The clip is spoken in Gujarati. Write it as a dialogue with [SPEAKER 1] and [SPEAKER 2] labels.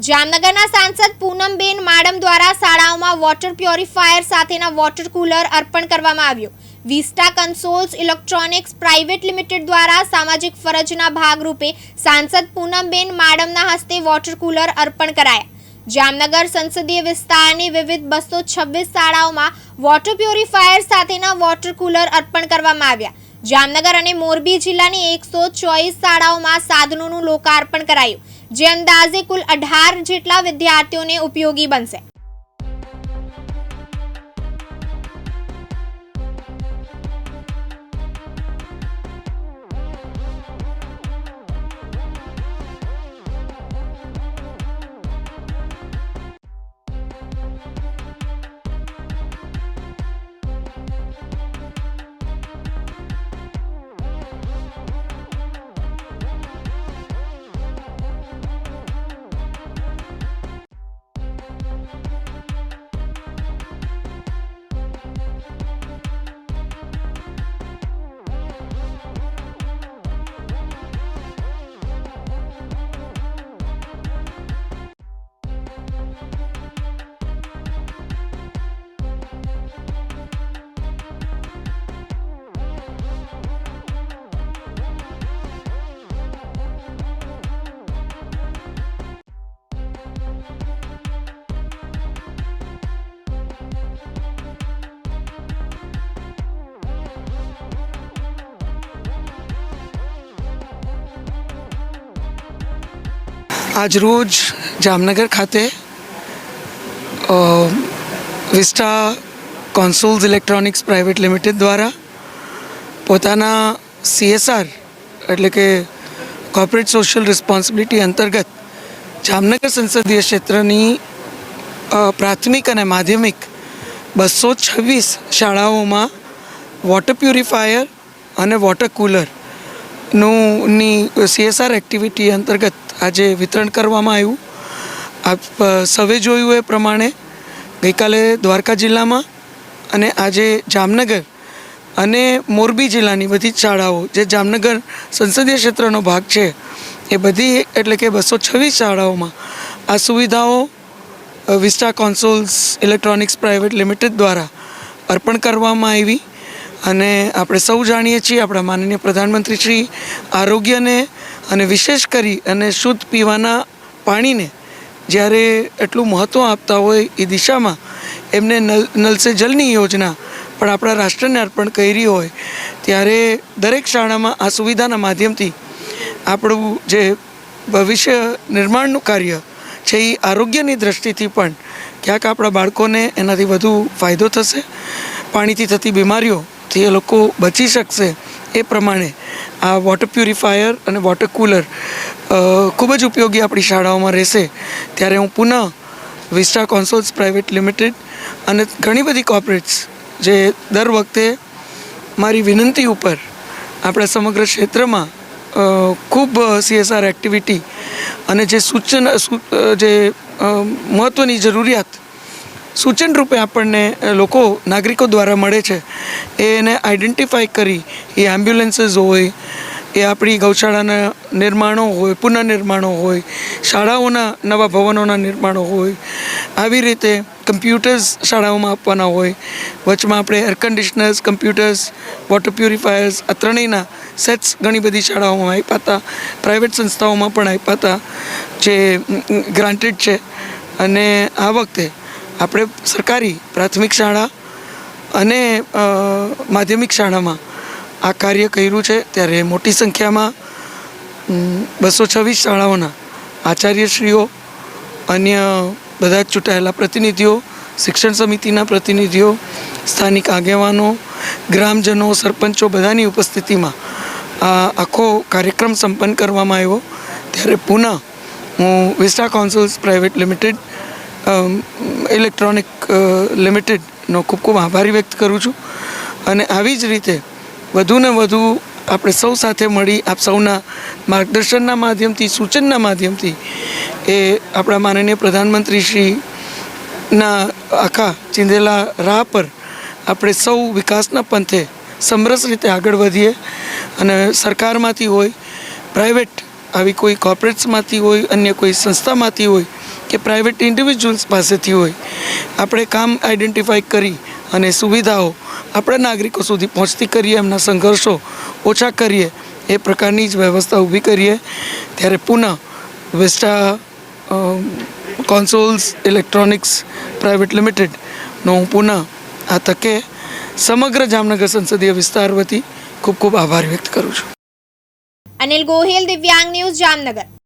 [SPEAKER 1] જામનગરના સાંસદ પૂનમબેન માડમ દ્વારા શાળાઓમાં વોટર પ્યોરિફાયર સાથેના વોટર કુલર અર્પણ કરવામાં આવ્યું। Vista consoles electronics private limited દ્વારા સામાજિક ફરજના ભાગરૂપે સાંસદ પૂનમબેન માડમના હસ્તે વોટર કુલર અર્પણ કરાયા। જામનગર સંસદીય વિસ્તારની વિવિધ 226 શાળાઓમાં વોટર પ્યોરિફાયર સાથેના વોટર કુલર અર્પણ કરવામાં આવ્યા। જામનગર અને મોરબી જિલ્લાની 124 શાળાઓમાં સાધનોનું લોકાર્પણ કરાયું, જે અંદાજે કુલ 18 જેટલા વિદ્યાર્થીઓને ઉપયોગી બનશે।
[SPEAKER 2] આજરોજ જામનગર ખાતે વિસ્ટા કોન્સોલ્સ ઇલેક્ટ્રોનિક્સ પ્રાઇવેટ લિમિટેડ દ્વારા પોતાના CSR એટલે કે કોર્પોરેટ સોશિયલ રિસ્પોન્સિબિલિટી અંતર્ગત જામનગર સંસદીય ક્ષેત્રની પ્રાથમિક અને માધ્યમિક 226 શાળાઓમાં વોટર પ્યુરિફાયર અને વોટર કુલરની CSR એક્ટિવિટી અંતર્ગત આજે વિતરણ કરવામાં આવ્યું। આપ સૌએ જોયું એ પ્રમાણે ગઈકાલે દ્વારકા જિલ્લામાં અને આજે જામનગર અને મોરબી જિલ્લાની બધી જ શાળાઓ જે જામનગર સંસદીય ક્ષેત્રનો ભાગ છે એ બધી એટલે કે 226 શાળાઓમાં આ સુવિધાઓ વિસ્ટા કોન્સોલ્સ ઇલેક્ટ્રોનિક્સ પ્રાઇવેટ લિમિટેડ દ્વારા અર્પણ કરવામાં આવી। અને આપણે સૌ જાણીએ છીએ આપણા માનનીય પ્રધાનમંત્રી શ્રી આરોગ્યને અને વિશેષ કરી અને શુદ્ધ પીવાના પાણીને જ્યારે એટલું મહત્ત્વ આપતા હોય એ દિશામાં એમને નલ સે જલની યોજના પણ આપણા રાષ્ટ્રને અર્પણ કરી હોય ત્યારે દરેક શાળામાં આ સુવિધાના માધ્યમથી આપણું જે ભવિષ્ય નિર્માણનું કાર્ય છે એ આરોગ્યની દૃષ્ટિથી પણ ક્યાંક આપણા બાળકોને એનાથી વધુ ફાયદો થશે, પાણીથી થતી બીમારીઓથી એ લોકો બચી શકશે। એ પ્રમાણે આ વોટર પ્યુરિફાયર અને વોટર કુલર ખૂબ જ ઉપયોગી આપણી શાળાઓમાં રહેશે। ત્યારે હું પુનઃ વિસ્ટા કોન્સોલ્સ પ્રાઇવેટ લિમિટેડ અને ઘણી બધી કોર્પોરેટ્સ જે દર વખતે મારી વિનંતી ઉપર આપણા સમગ્ર ક્ષેત્રમાં ખૂબ CSR એક્ટિવિટી અને જે જે મહત્ત્વની જરૂરિયાત સૂચન રૂપે આપણને લોકો નાગરિકો દ્વારા મળે છે એને આઈડેન્ટિફાઈ કરી એ એમ્બ્યુલન્સીસ હોય, એ આપણી ગૌશાળાના નિર્માણો હોય, પુનઃનિર્માણો હોય, શાળાઓના નવા ભવનોના નિર્માણો હોય, આવી રીતે કમ્પ્યુટર્સ શાળાઓમાં આપવાના હોય, વચમાં આપણે એર કન્ડિશનર્સ, કમ્પ્યુટર્સ, વોટર પ્યુરિફાયર્સ આ ત્રણેયના સેટ્સ ઘણી બધી શાળાઓમાં આપ્યા હતા, પ્રાઇવેટ સંસ્થાઓમાં પણ આપ્યા હતા જે ગ્રાન્ટેડ છે। અને આ વખતે આપણે સરકારી પ્રાથમિક શાળા અને માધ્યમિક શાળામાં આ કાર્ય કર્યું છે। ત્યારે મોટી સંખ્યામાં 226 શાળાઓના આચાર્યશ્રીઓ, અન્ય બધા જ ચૂંટાયેલા પ્રતિનિધિઓ, શિક્ષણ સમિતિના પ્રતિનિધિઓ, સ્થાનિક આગેવાનો, ગ્રામજનો, સરપંચો બધાની ઉપસ્થિતિમાં આ આખો કાર્યક્રમ સંપન્ન કરવામાં આવ્યો। ત્યારે પુનઃ હું વિસ્ટા કોન્સોલ્સ પ્રાઇવેટ લિમિટેડ ઇલેક્ટ્રોનિક લિમિટેડનો ખૂબ ખૂબ આભારી વ્યક્ત કરું છું। અને આવી જ રીતે વધુને વધુ આપણે સૌ સાથે મળી આપ સૌના માર્ગદર્શનના માધ્યમથી, સૂચનના માધ્યમથી એ આપણા માનનીય પ્રધાનમંત્રી શ્રીના આખા ચીંધેલા રાહ પર આપણે સૌ વિકાસના પંથે સમરસ રીતે આગળ વધીએ। અને સરકારમાંથી હોય, પ્રાઇવેટ આવી કોઈ કોર્પોરેટ્સમાંથી હોય, અન્ય કોઈ સંસ્થામાંથી હોય, કે પ્રાઇવેટ ઇન્ડિવિજ્યુઅલ્સ પાસેથી હોય, આપણે કામ આઈડેન્ટિફાઈ કરી અને સુવિધાઓ આપણા નાગરિકો સુધી પહોંચતી કરીએ, એમના સંઘર્ષો ઓછા કરીએ, એ પ્રકારની જ વ્યવસ્થા ઊભી કરીએ. ત્યારે પુનઃ વિસ્ટા કોન્સોલ્સ ઇલેક્ટ્રોનિક્સ પ્રાઇવેટ લિમિટેડનો હું પુનઃ આ તકે સમગ્ર જામનગર સંસદીય વિસ્તાર વતી ખૂબ ખૂબ આભાર વ્યક્ત કરું છું.
[SPEAKER 1] અનિલ ગોહિલ, દિવ્યાંગ ન્યૂઝ, જામનગર.